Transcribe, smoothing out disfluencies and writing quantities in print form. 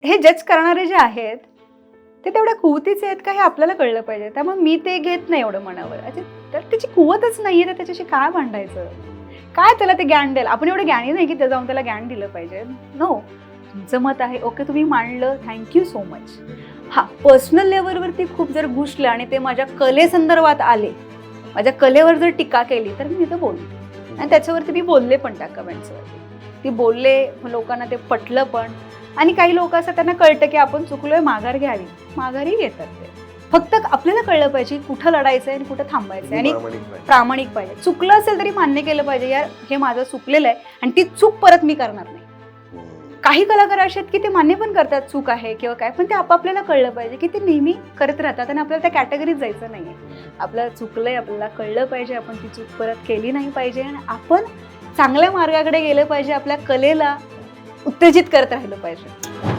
हे जज करणारे जे आहेत ते तेवढ्या कुवतीचे आहेत का हे आपल्याला कळलं पाहिजे. त्यामुळे मी ते घेत नाही एवढं मनावर. अच्छा, तर त्याची कुवतच नाहीये तर त्याच्याशी काय भांडायचं? काय त्याला ते ज्ञान द्याल? आपण एवढे ज्ञानी नाही की ते जाऊन त्याला ज्ञान दिलं पाहिजे. नो, तुमचं मत आहे, ओके, तुम्ही मांडलं, थँक्यू सो मच. हां, पर्सनल लेव्हलवरती खूप जर घुसलं आणि ते माझ्या कलेसंदर्भात आले, माझ्या कलेवर जर टीका केली तर मी इथं बोलते आणि त्याच्यावरती मी बोलले पण त्या कमेंट्सवरती. ती बोलले, लोकांना ते पटलं पण. आणि काही लोक असं त्यांना कळतं की आपण चुकलोय, माघार घ्यावी, माघारही घेतात ते. फक्त आपल्याला कळलं पाहिजे कुठं लढायचंय आणि कुठं थांबायचंय आणि प्रामाणिक पाहिजे. चुकलं असेल तरी मान्य केलं पाहिजे, यार हे माझं चुकलेलं आहे आणि ती चूक परत मी करणार नाही. काही कलाकार असे आहेत की ते मान्य पण करतात चूक आहे किंवा काय, पण ते आपापल्याला कळलं पाहिजे की ते नेहमी करत राहतात आणि आपल्याला त्या कॅटेगरीत जायचं नाहीये. आपल्याला चुकलंय, आपल्याला कळलं पाहिजे, आपण ती चूक परत केली नाही पाहिजे आणि आपण चांगल्या मार्गाकडे गेलं पाहिजे, आपल्या कलेला उत्तेजित करत राहिलं पाहिजे.